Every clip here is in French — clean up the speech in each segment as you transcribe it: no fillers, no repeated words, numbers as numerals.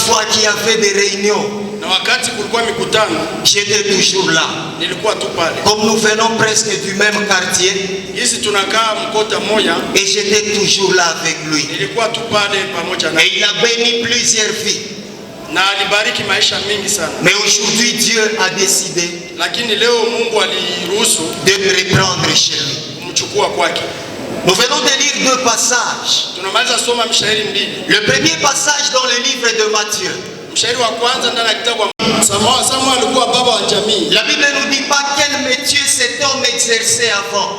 fois qu'il y avait des réunions, j'étais toujours là. Comme nous venons presque du même quartier, et j'étais toujours là avec lui. Et il a béni plusieurs vies. Mais aujourd'hui Dieu a décidé de me reprendre chez lui. Nous venons de lire deux passages. Le premier passage dans le livre de Matthieu. La Bible ne nous dit pas quel métier cet homme exerçait avant.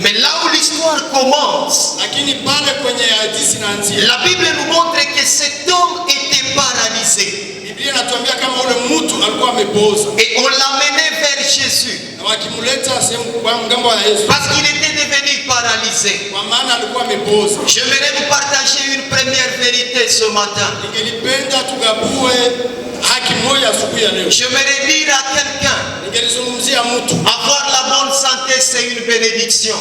Mais là où l'histoire commence, la Bible nous montre que cet homme était paralysé. Et on l'amenait vers Jésus. Parce qu'il était devenu paralysé. J'aimerais vous partager une première vérité ce matin. J'aimerais dire à quelqu'un, avoir la bonne santé c'est une bénédiction.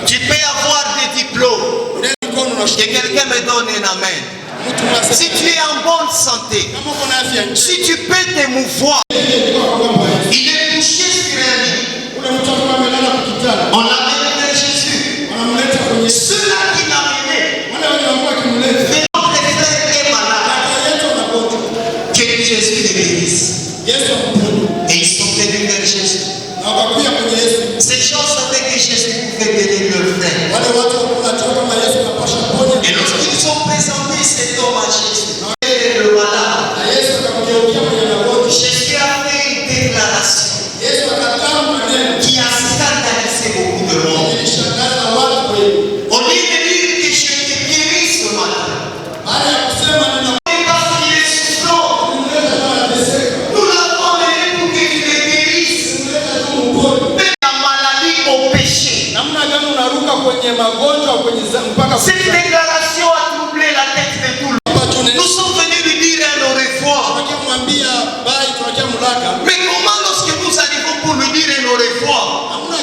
Tu peux avoir des diplômes. Que quelqu'un me donne un amen. Si tu es en bonne santé, si tu peux te mouvoir, il est couché sur un lit. On l'amène vers Jésus. Ceux-là qui l'amenaient, notre frère est malade. Que Jésus les bénisse. Et ils sont venus vers Jésus. Ces gens savaient que Jésus pouvait bénir leur frère. Et lorsqu'ils ont présenté cet homme à Jésus, le malade, Jésus a fait une déclaration qui a scandalisé beaucoup de monde. Au lieu de dire que je te guéris ce matin, parce qu'il est souffrant, nous l'avons amené pour que tu le guérisses. Mais la maladie au péché. Cette déclaration a troublé la tête de tout le monde. Nous sommes venus lui dire un au revoir. Mais comment lorsque nous arrivons pour lui dire un au revoir, il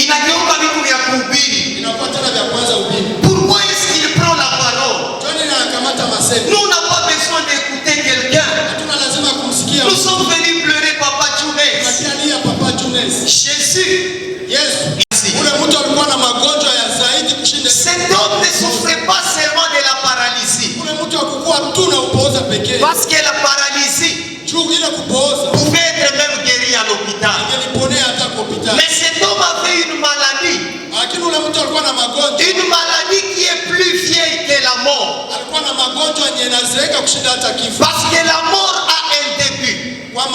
n'a qu'un cabinet à courir. Pourquoi est-ce qu'il prend la parole? Nous n'avons pas besoin d'écouter quelqu'un. Nous sommes venus pleurer Papa Djounès. Jésus. Cet homme ne souffrait pas seulement de la paralysie. Parce que la paralysie pouvait être même guérie à l'hôpital. Mais cet homme avait une maladie. Une maladie qui est plus vieille que la mort. Parce que la mort a un début. La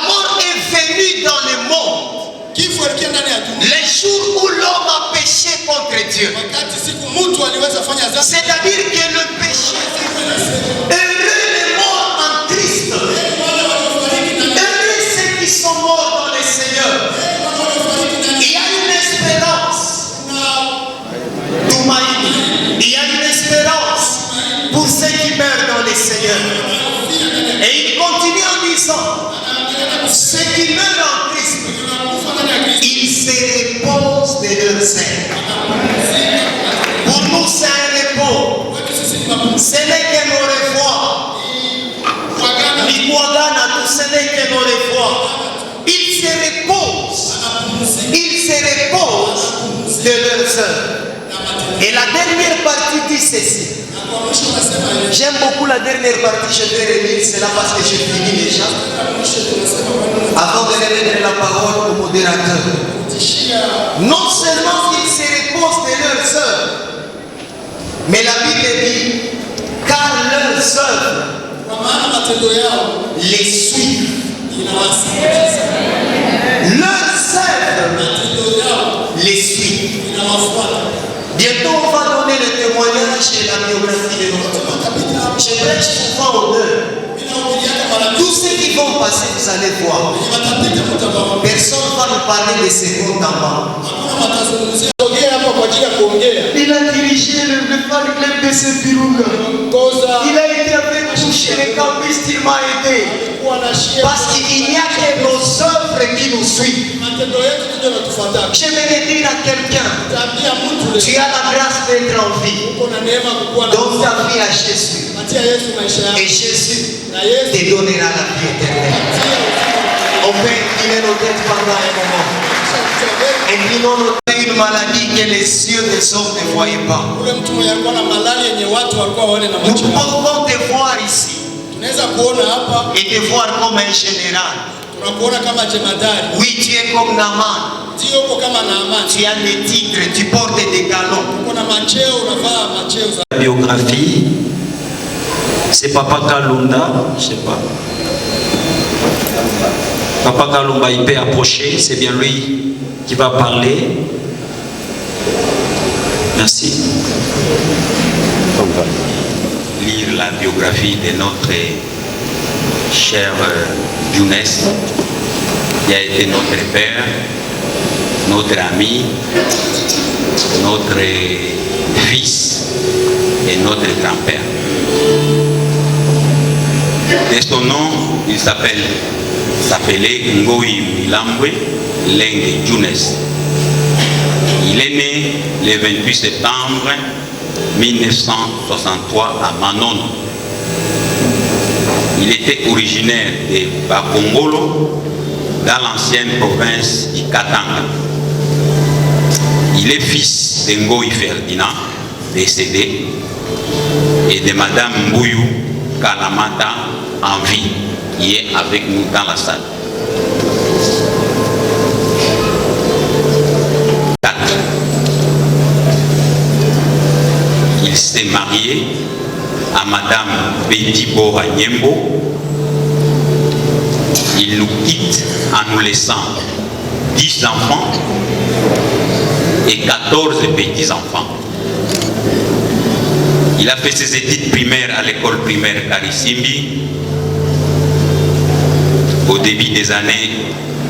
mort est venue dans le monde les jours où l'homme a péché contre Dieu. C'est-à-dire que le péché heureux les morts en Christ. Heureux ceux qui sont morts dans le Seigneur. Il y a une espérance. Il y a une espérance pour ceux qui meurent dans le Seigneur. Et il continue en disant, ceux qui meurent en Christ, ils se reposent de leur sein. Pour nous, c'est un repos. Ce n'est que nos revoirs. Ce n'est que nos revoirs. Ils se reposent. Ils se reposent de leurs œuvres. Et la dernière partie dit ceci. J'aime beaucoup la dernière partie, je vais relire cela parce que j'ai fini déjà. Avant de remettre la parole au modérateur. Non seulement ils se reposent de leurs œuvres, mais la Bible dit, car leurs œuvres les suivent. Leurs œuvres les suivent. Bientôt on va donner le témoignage et la biographie de notre monde. Je prêche souvent aux deux. Tous ceux qui vont passer, vous allez voir. Personne ne va nous parler de ses comptes en banque. Il a dirigé le fan club de Sepirunga. Il a été avec touché les campus, il m'a aidé. Parce qu'il n'y a que nos œuvres qui nous suivent. J'aimerais dire à quelqu'un, Tu as la grâce d'être en vie. Donne ta vie à Jésus. Et Jésus te donnera la vie éternelle. On peut incliner nos têtes pendant un moment. Inclinons nos têtes, une maladie que les yeux des hommes ne voyaient pas. Nous pouvons te voir ici et te voir comme un général. Oui, tu es comme Naaman. Tu as des titres, tu portes des galons. La biographie, c'est Papa Kalunda, je sais pas. Papa Kalumba, il peut approcher, c'est bien lui qui va parler. Merci. On va lire la biographie de notre cher Younes, qui a été notre père, notre ami, notre fils et notre grand-père. De son nom, il s'appelait Ngoï Milambwe Lengue Younes. Il est né le 28 septembre 1963 à Manon. Il était originaire de Bakongolo, dans l'ancienne province du Katanga. Il est fils de Ngoï Ferdinand, décédé, et de Madame Mbouyou Kalamata en vie, qui est avec nous dans la salle. Il s'est marié à Madame Betty Bora Nyembo. Il nous quitte en nous laissant 10 enfants et 14 petits-enfants. Il a fait ses études primaires à l'école primaire Karisimbi au début des années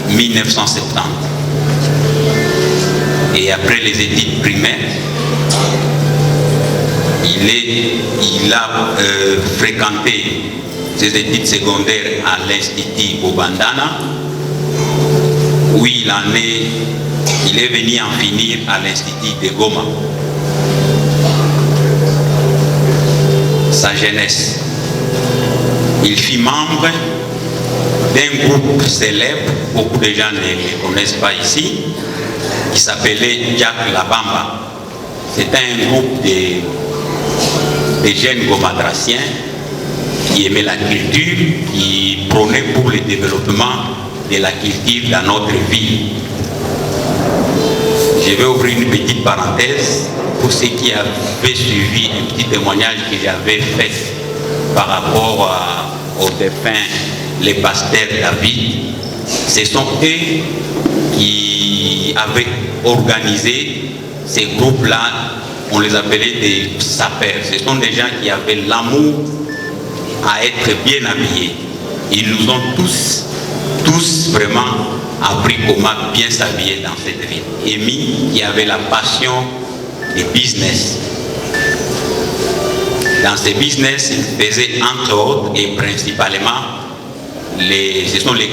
1970. Et après les études primaires, il a fréquenté ses études secondaires à l'Institut Bobandana, où il est venu en finir à l'Institut de Goma. Sa jeunesse, il fut membre d'un groupe célèbre, beaucoup de gens ne le connaissent pas ici, qui s'appelait Jack Labamba. C'était un groupe de jeunes gomadraciens qui aimaient la culture, qui prônaient pour le développement de la culture dans notre ville. Je vais ouvrir une petite parenthèse pour ceux qui avaient suivi un petit témoignage que j'avais fait par rapport au défunt, les pasteurs David. Ce sont eux qui avaient organisé ces groupes-là. On les appelait des sapeurs. Ce sont des gens qui avaient l'amour à être bien habillés. Ils nous ont tous vraiment appris comment bien s'habiller dans cette ville. Amy, qui avait la passion du business. Dans ce business, il faisait entre autres et principalement, ce sont les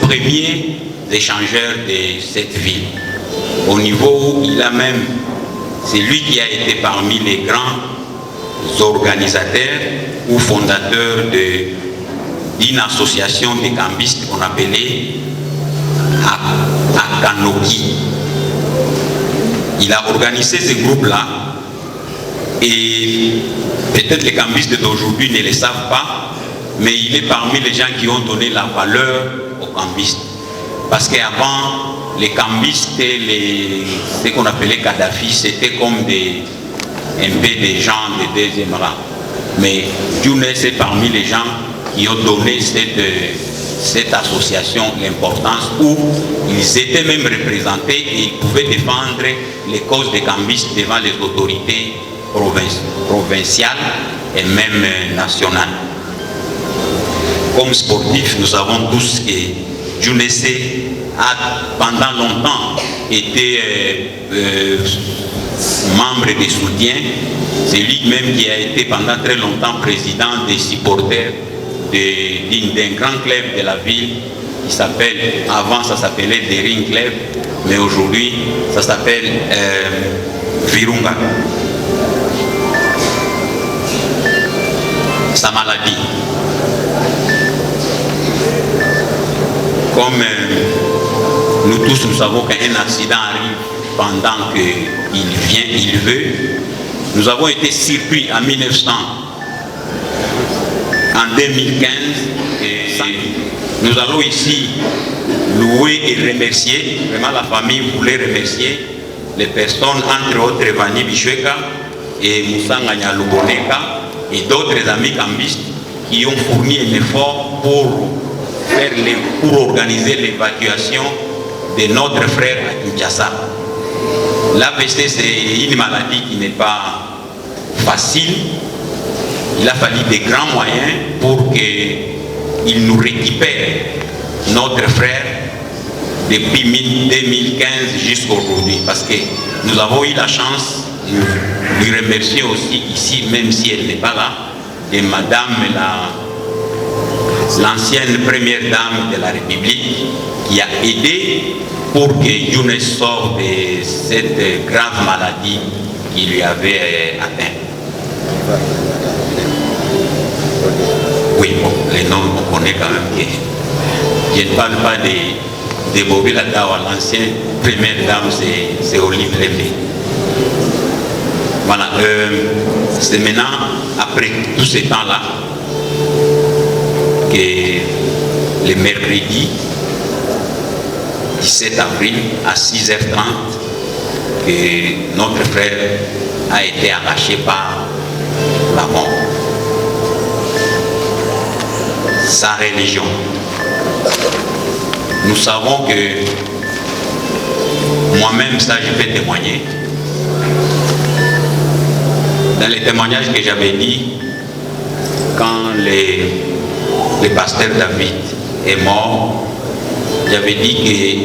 premiers échangeurs de cette ville. Au niveau où il a même, c'est lui qui a été parmi les grands organisateurs ou fondateurs d'une association de cambistes qu'on appelait Akanoki. Il a organisé ce groupe-là et peut-être les cambistes d'aujourd'hui ne le savent pas, mais il est parmi les gens qui ont donné la valeur aux cambistes. Parce qu'avant, les cambistes, ce qu'on appelait Kadhafi, c'était comme un peu des gens de deuxième rang. Mais Younes est parmi les gens qui ont donné cette association l'importance, où ils étaient même représentés et ils pouvaient défendre les causes des cambistes devant les autorités provinciales et même nationales. Comme sportifs, nous savons tous que Younes a pendant longtemps été membre des soutiens. C'est lui-même qui a été pendant très longtemps président des supporters d'un grand club de la ville qui s'appelle, avant ça s'appelait des Ring Club, mais aujourd'hui ça s'appelle Virunga. Sa maladie. Comme nous tous nous savons qu'un accident arrive pendant qu'il vient, il veut, nous avons été surpris en 2015 et nous allons ici louer et remercier, vraiment la famille voulait remercier les personnes, entre autres Vani Bichweka et Moussa Nganya Luboneka et d'autres amis cambistes qui ont fourni un effort pour organiser l'évacuation de notre frère à Kinshasa. L'AVC, c'est une maladie qui n'est pas facile. Il a fallu des grands moyens pour qu'il nous récupère notre frère depuis 2015 jusqu'à aujourd'hui. Parce que nous avons eu la chance, nous lui remercions aussi ici, même si elle n'est pas là, de Madame l'ancienne première dame de la République qui a aidé pour que Younes sorte de cette grave maladie qui lui avait atteint. Oui, bon, les noms, on connaît quand même que je ne parle pas de Bobby Ladawa, l'ancienne première dame, c'est Olive Lévé. Voilà, c'est maintenant, après tout ce temps-là, que le mercredi 17 avril à 6h30, que notre frère a été arraché par la mort. Sa religion. Nous savons que moi-même, ça je peux témoigner. Dans les témoignages que j'avais dit, quand le pasteur David est mort, j'avais dit que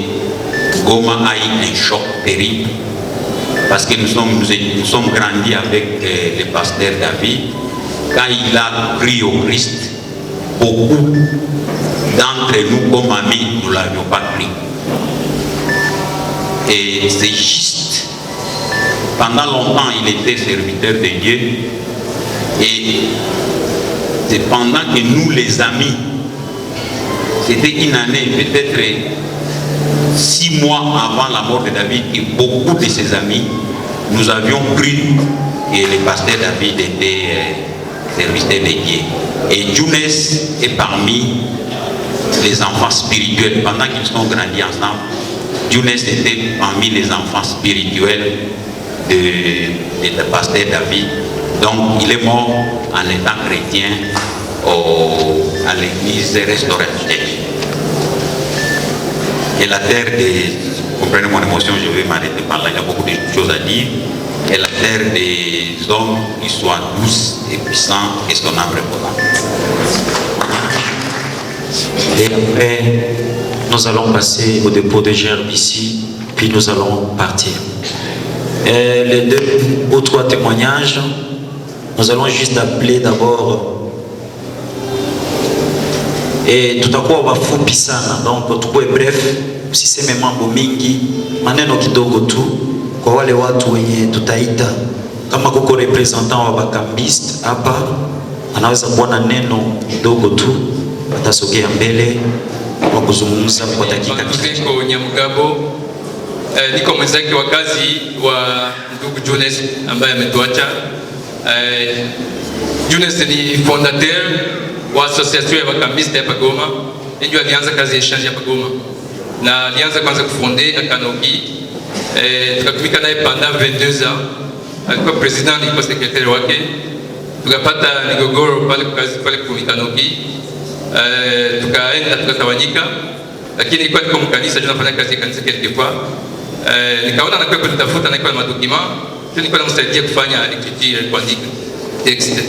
Goma a eu un choc terrible parce que nous sommes grandis avec le pasteur David. Quand il a crié au Christ, beaucoup d'entre nous comme amis, nous ne l'avions pas pris. Et c'est juste. Pendant longtemps, il était serviteur de Dieu. Et c'est pendant que nous, les amis, c'était une année, peut-être 6 mois avant la mort de David, et beaucoup de ses amis, nous avions cru que le pasteur David était serviteur de Dieu. Et Younes est parmi les enfants spirituels. Pendant qu'ils sont grandis ensemble, Younes était parmi les enfants spirituels de pasteur David. Donc il est mort en étant chrétien à l'église restauratrice. Et la terre des... Comprenez mon émotion, je vais m'arrêter par là, il y a beaucoup de choses à dire. Et la terre des hommes qui soit douce et puissant et son âme reposante. Et après, nous allons passer au dépôt de gerbes ici, puis nous allons partir. Et les 2 ou 3 témoignages, nous allons juste appeler d'abord. Et tout à coup, on va fupi sana. Donc, tukue bref, usiseme mambo mingi, maneno kidogo tu. Kwa wale watu wenye tutaita kama kuko representant wa bakambist hapa, anaweza kuwa na neno kidogo tu, atasogea mbele kwa kuzungumza kwa dakika chache. Niko Nyamugabo, niko mwenzake wa kazi wa ndugu Younes ambaye ametuacha. Younes ni fondateur wa association ya bakambist hapa Goma. Ndio alianza kazi ya exchange hapa Goma. Na alianza kwanza kufonde Akanoki. Tukatumika naye pendant 22 ans. Alikuwa president, alikuwa secrétaire wake. Tukapata migogoro pale Kanoki. Tukaenda tukatawanyika, lakini ilikuwa niko mkanisa, tunafanya kazi ya kanisa quelque fois. Nikaona anakuwa kunitafuta na iko na madokima, nilikuwa namsaidia kufanya écriture, kuandika texte.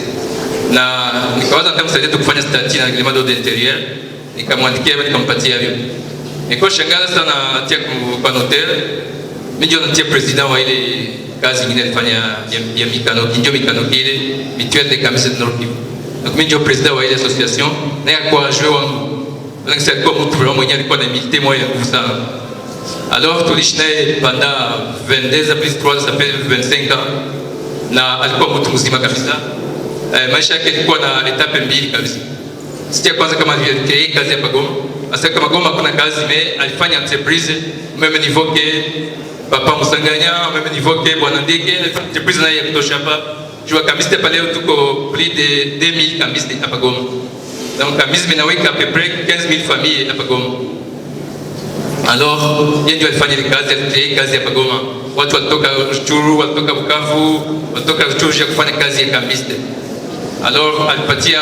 Na nikawaza nitamsaidia kufanya statut na règlement d'ordre intérieur, nikamwandikia na nikampatia hiyo. Nilikuwa shangaza sana atia kwa notaire. Mimi ndio natia president wa ile kazi nyingine alifanya ya Mikanoki, ndio Mikanoki ile mutuelle de Kamisa de Nord Kivu. Donc mimi ndio president wa ile association na kwa joueur wangu. Donc c'est quoi mtu vraiment mwenye alikuwa na milité moyo nguvu sana. Alors tuliishi naye pendant 22 plus 3 ça fait 25 ans, na alikuwa mtu mzima kabisa. Maisha yake ilikuwa na etape mbili kabisa. Siku ya kwanza kama aliye kazi hapa Goma. Asa kama Goma kuna kazi alifanya entreprise meme niveau que papa Musanganya, meme niveau que bwana Ndege, entreprise naye ya kutosha hapa. Jua kambiste pale tuko plus de 2000 kambiste hapa Goma. Donc kambiste menaweka à peu près 15000 familles hapa Goma. Alors yeye ndio alifanya kazi hapa Goma. Watu watoka Ruchuru, watoka Bukavu, watoka Ruchuru kufanya kazi ya kambiste. Alors alipatia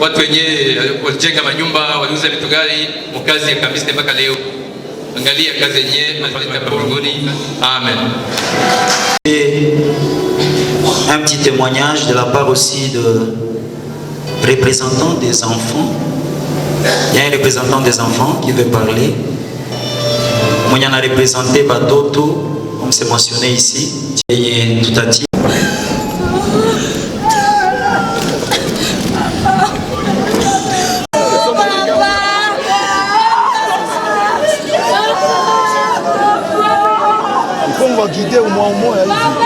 watu wenyewe walijenga manyumba, waliuza vitu gari, mkazi ya kambiste mpaka leo. Angalia kazi yenyewe alifanya hapa Burugoni. Amen. Et un petit témoignage de la part aussi de représentants des enfants. Il y a un représentant des enfants qui veut parler. Moi, il y en a représenté Batoto, comme c'est mentionné ici. Et tout à dit.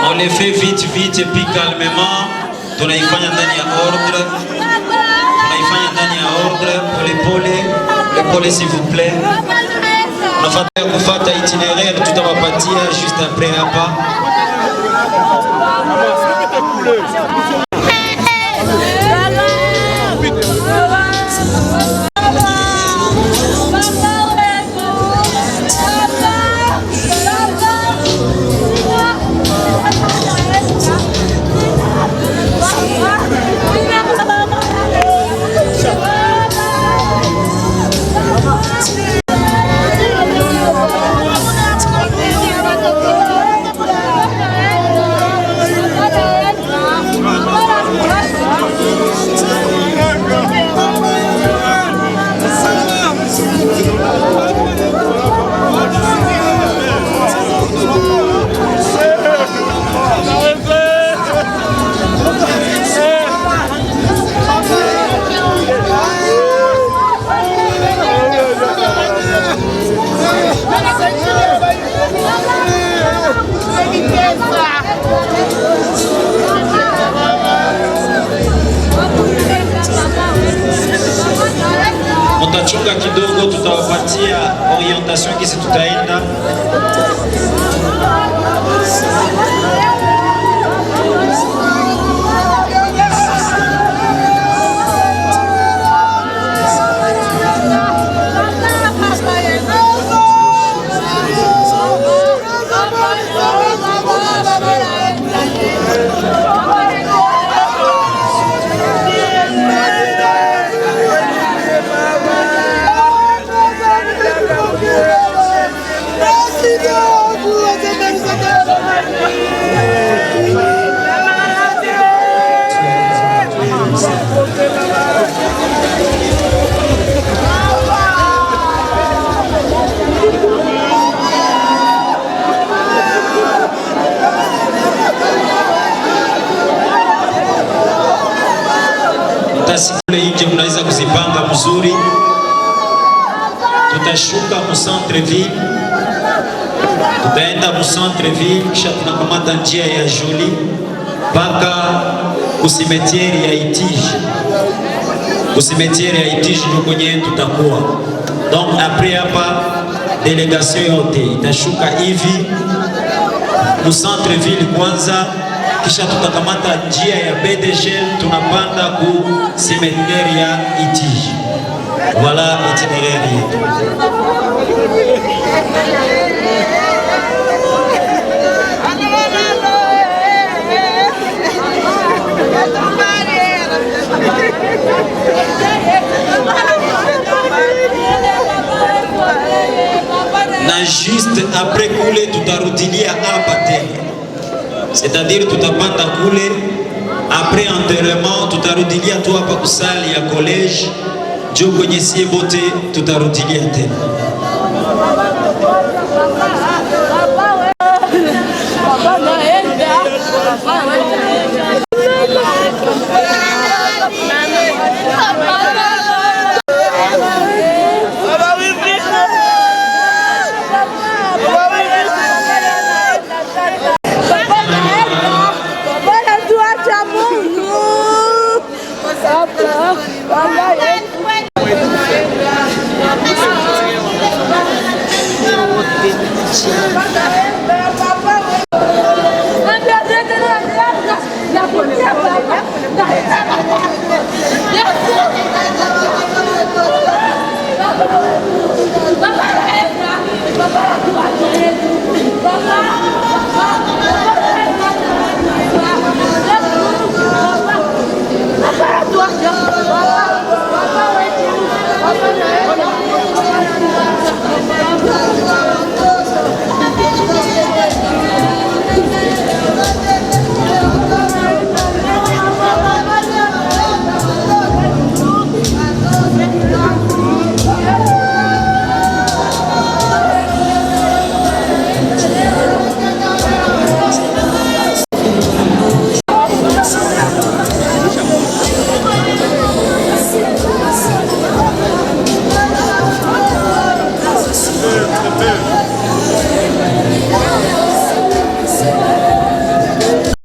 On les fait vite et puis calmement. Tunaifanya ndani ya ordre. Tunaifanya ndani ya ordre. Pole s'il vous plaît. Tunafanya kufuata itinéraire tutawapatia juste après hapa. Mtachunga kidogo, tutawapatia orientation kisi tutaenda. Kule nje mnaweza kuzipanga mzuri. Tutashuka mu centre ville, tutaenda mu centre ville, kisha tunakamata njia ya Joli mpaka kusimetieri ya Itije. Kusimetieri ya Itije ndio kwenye tutakuwa. Donc après hapa delegation yote itashuka hivi mu centre ville kwanza, kisha tutakamata njia ya BDG tunapanda ku cimetière ya Itije. Voilà itinéraire yetu. Na juste après kule tutarudilia hapa tena. C'est-à-dire tutapanda kule, après enterrement tutarudilia tu hapa kusali ya college, jo kwenye sie bote tutarudilia tena.